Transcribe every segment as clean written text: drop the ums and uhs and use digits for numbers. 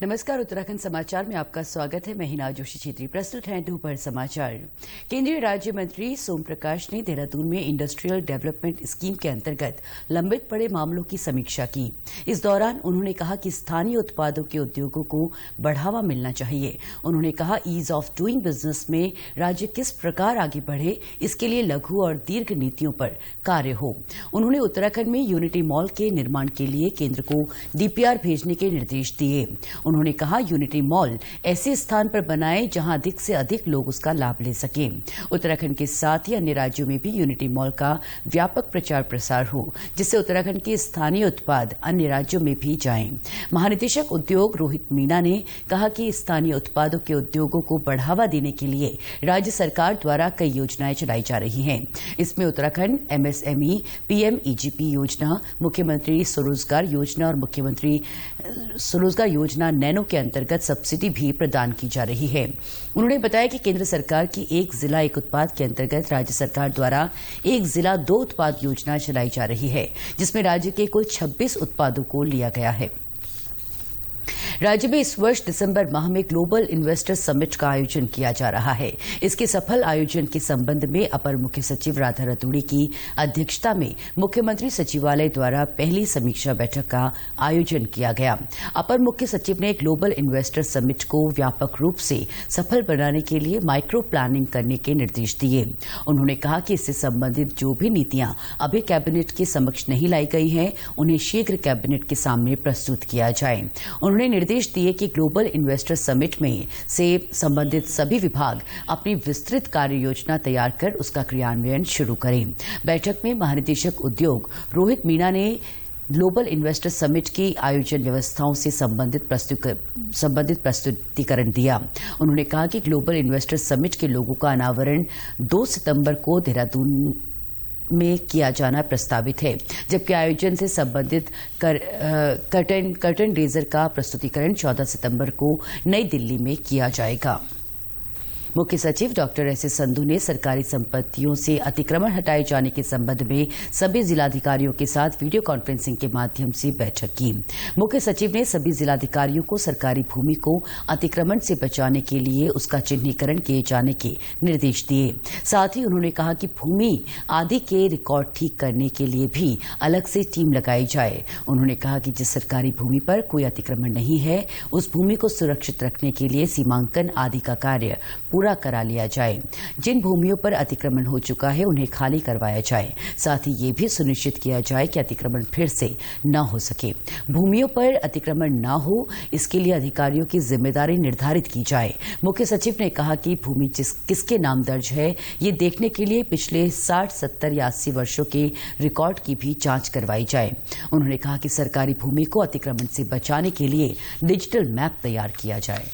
नमस्कार, उत्तराखंड समाचार में आपका स्वागत है। मैं हिना जोशी छेत्री। प्रस्तुत हैं दोपहर समाचार। केंद्रीय राज्य मंत्री सोम प्रकाश ने देहरादून में इंडस्ट्रियल डेवलपमेंट स्कीम के अंतर्गत लंबित पड़े मामलों की समीक्षा की। इस दौरान उन्होंने कहा कि स्थानीय उत्पादों के उद्योगों को बढ़ावा मिलना चाहिए। उन्होंने कहा, ईज ऑफ डूइंग बिजनेस में राज्य किस प्रकार आगे बढ़े, इसके लिए लघु और दीर्घ नीतियों पर कार्य हो। उन्होंने उत्तराखंड में यूनिटी मॉल के निर्माण के लिए केंद्र को डीपीआर भेजने के निर्देश दिए। उन्होंने कहा, यूनिटी मॉल ऐसे स्थान पर बनाए जहां अधिक से अधिक लोग उसका लाभ ले सकें। उत्तराखंड के साथ ही अन्य राज्यों में भी यूनिटी मॉल का व्यापक प्रचार प्रसार हो, जिससे उत्तराखंड के स्थानीय उत्पाद अन्य राज्यों में भी जाएं। महानिदेशक उद्योग रोहित मीना ने कहा कि स्थानीय उत्पादों के उद्योगों को बढ़ावा देने के लिए राज्य सरकार द्वारा कई योजनाएं चलाई जा रही हैं। इसमें उत्तराखंड एमएसएमई, पीएमईजीपी योजना, मुख्यमंत्री स्वरोजगार योजना और मुख्यमंत्री स्वरोजगार योजना नैनो के अंतर्गत सब्सिडी भी प्रदान की जा रही है। उन्होंने बताया कि केंद्र सरकार की एक जिला एक उत्पाद के अंतर्गत राज्य सरकार द्वारा एक जिला दो उत्पाद योजना चलाई जा रही है, जिसमें राज्य के कुल 26 उत्पादों को लिया गया है। राज्य में इस वर्ष दिसंबर माह में ग्लोबल इन्वेस्टर समिट का आयोजन किया जा रहा है। इसके सफल आयोजन के संबंध में अपर मुख्य सचिव राधा रतूड़ी की अध्यक्षता में मुख्यमंत्री सचिवालय द्वारा पहली समीक्षा बैठक का आयोजन किया गया। अपर मुख्य सचिव ने ग्लोबल इन्वेस्टर समिट को व्यापक रूप से सफल बनाने के लिए माइक्रो प्लानिंग करने के निर्देश दिए। उन्होंने कहा कि इससे संबंधित जो भी नीतियां अभी कैबिनेट के समक्ष नहीं लाई गई हैं, उन्हें शीघ्र कैबिनेट के सामने प्रस्तुत किया जाए। उन्होंने निर्देश दिए कि ग्लोबल इन्वेस्टर समिट में से संबंधित सभी विभाग अपनी विस्तृत कार्य योजना तैयार कर उसका क्रियान्वयन शुरू करें। बैठक में महानिदेशक उद्योग रोहित मीना ने ग्लोबल इन्वेस्टर समिट की आयोजन व्यवस्थाओं से संबंधित प्रस्तुतिकरण दिया। उन्होंने कहा कि ग्लोबल इन्वेस्टर समिट के लोगों का अनावरण 2 सितंबर को देहरादून में किया जाना प्रस्तावित है, जबकि आयोजन से संबंधित कर्टन रेजर का प्रस्तुतिकरण 14 सितंबर को नई दिल्ली में किया जाएगा। मुख्य सचिव डॉक्टर एस एस संधू ने सरकारी संपत्तियों से अतिक्रमण हटाए जाने के संबंध में सभी जिलाधिकारियों के साथ वीडियो कॉन्फ्रेंसिंग के माध्यम से बैठक की। मुख्य सचिव ने सभी जिलाधिकारियों को सरकारी भूमि को अतिक्रमण से बचाने के लिए उसका चिन्हीकरण किए जाने के निर्देश दिए। साथ ही उन्होंने कहा कि भूमि आदि के रिकॉर्ड ठीक करने के लिए भी अलग से टीम लगाई जाए। उन्होंने कहा कि जिस सरकारी भूमि पर कोई अतिक्रमण नहीं है, उस भूमि को सुरक्षित रखने के लिए सीमांकन आदि का कार्य पूरा करा लिया जाए। जिन भूमियों पर अतिक्रमण हो चुका है, उन्हें खाली करवाया जाए। साथ ही ये भी सुनिश्चित किया जाए कि अतिक्रमण फिर से न हो सके। भूमियों पर अतिक्रमण न हो, इसके लिए अधिकारियों की जिम्मेदारी निर्धारित की जाए। मुख्य सचिव ने कहा कि भूमि किसके नाम दर्ज है, ये देखने के लिए पिछले 60, 70 या 80 वर्षों के रिकॉर्ड की भी जांच करवाई जाए। उन्होंने कहा कि सरकारी भूमि को अतिक्रमण से बचाने के लिए डिजिटल मैप तैयार किया जाए।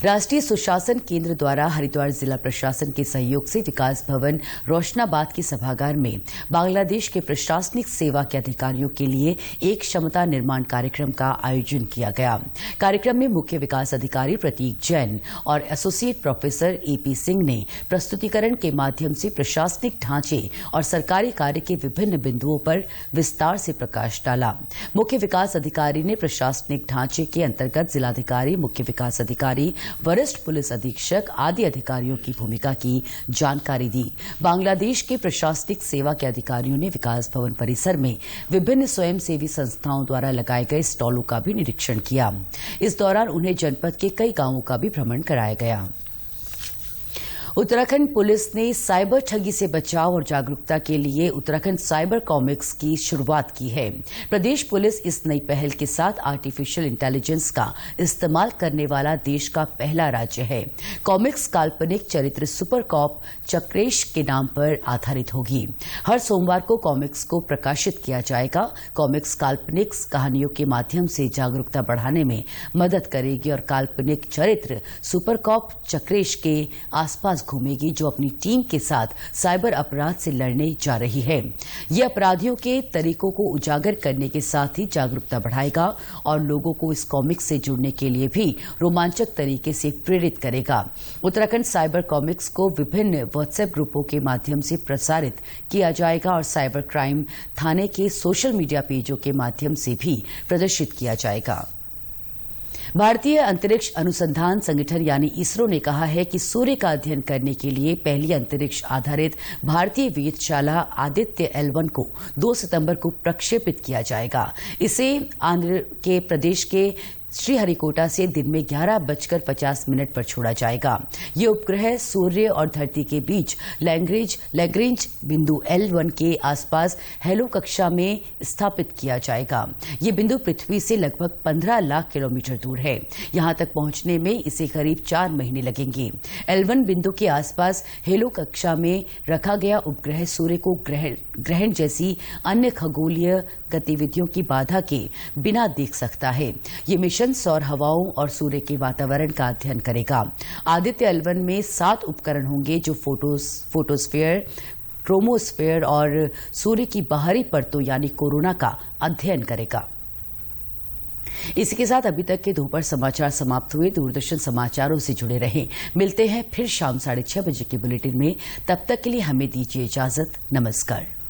राष्ट्रीय सुशासन केंद्र द्वारा हरिद्वार जिला प्रशासन के सहयोग से विकास भवन रोशनाबाद के सभागार में बांग्लादेश के प्रशासनिक सेवा के अधिकारियों के लिए एक क्षमता निर्माण कार्यक्रम का आयोजन किया गया। कार्यक्रम में मुख्य विकास अधिकारी प्रतीक जैन और एसोसिएट प्रोफेसर एपी सिंह ने प्रस्तुतिकरण के माध्यम से प्रशासनिक ढांचे और सरकारी कार्य के विभिन्न बिंदुओं पर विस्तार से प्रकाश डाला। मुख्य विकास अधिकारी ने प्रशासनिक ढांचे के अंतर्गत जिलाधिकारी, मुख्य विकास अधिकारी, वरिष्ठ पुलिस अधीक्षक आदि अधिकारियों की भूमिका की जानकारी दी। बांग्लादेश के प्रशासनिक सेवा के अधिकारियों ने विकास भवन परिसर में विभिन्न स्वयंसेवी संस्थाओं द्वारा लगाए गए स्टॉलों का भी निरीक्षण किया। इस दौरान उन्हें जनपद के कई गांवों का भी भ्रमण कराया गया। उत्तराखंड पुलिस ने साइबर ठगी से बचाव और जागरूकता के लिए उत्तराखंड साइबर कॉमिक्स की शुरुआत की है। प्रदेश पुलिस इस नई पहल के साथ आर्टिफिशियल इंटेलिजेंस का इस्तेमाल करने वाला देश का पहला राज्य है। कॉमिक्स काल्पनिक चरित्र सुपर कॉप चक्रेश के नाम पर आधारित होगी। हर सोमवार को कॉमिक्स को प्रकाशित किया जाएगा। कॉमिक्स काल्पनिक कहानियों के माध्यम से जागरूकता बढ़ाने में मदद करेगी और काल्पनिक चरित्र सुपर कॉप चक्रेश के आसपास घूमेगी, जो अपनी टीम के साथ साइबर अपराध से लड़ने जा रही है। यह अपराधियों के तरीकों को उजागर करने के साथ ही जागरूकता बढ़ाएगा और लोगों को इस कॉमिक्स से जुड़ने के लिए भी रोमांचक तरीके से प्रेरित करेगा। उत्तराखंड साइबर कॉमिक्स को विभिन्न व्हाट्सएप ग्रुपों के माध्यम से प्रसारित किया जाएगा और साइबर क्राइम थाने के सोशल मीडिया पेजों के माध्यम से भी प्रदर्शित किया जाएगा। भारतीय अंतरिक्ष अनुसंधान संगठन यानी इसरो ने कहा है कि सूर्य का अध्ययन करने के लिए पहली अंतरिक्ष आधारित भारतीय वेधशाला आदित्य L1 को 2 सितंबर को प्रक्षेपित किया जाएगा। इसे आंध्र के प्रदेश के श्रीहरिकोटा से दिन में 11:50 पर छोड़ा जाएगा। ये उपग्रह सूर्य और धरती के बीच लैग्रेंज बिंदु L1 के आसपास हेलो कक्षा में स्थापित किया जाएगा। ये बिंदु पृथ्वी से लगभग 15 लाख किलोमीटर दूर है। यहां तक पहुंचने में इसे करीब 4 महीने लगेंगे। L1 बिंदु के आसपास हेलो कक्षा में रखा गया उपग्रह सूर्य को ग्रहण जैसी अन्य खगोलीय गतिविधियों की बाधा के बिना देख सकता है। ये मिशन सौर हवाओं और सूर्य के वातावरण का अध्ययन करेगा। आदित्य L1 में 7 उपकरण होंगे जो फोटोस्फीयर, क्रोमोस्फीयर और सूर्य की बाहरी परतों यानी कोरोना का अध्ययन करेगा। इसी के साथ अभी तक के दोपहर समाचार समाप्त हुए। दूरदर्शन समाचारों से जुड़े रहें। मिलते हैं फिर शाम 6:30 बजे के बुलेटिन में। तब तक के लिए हमें दीजिए इजाजत। नमस्कार।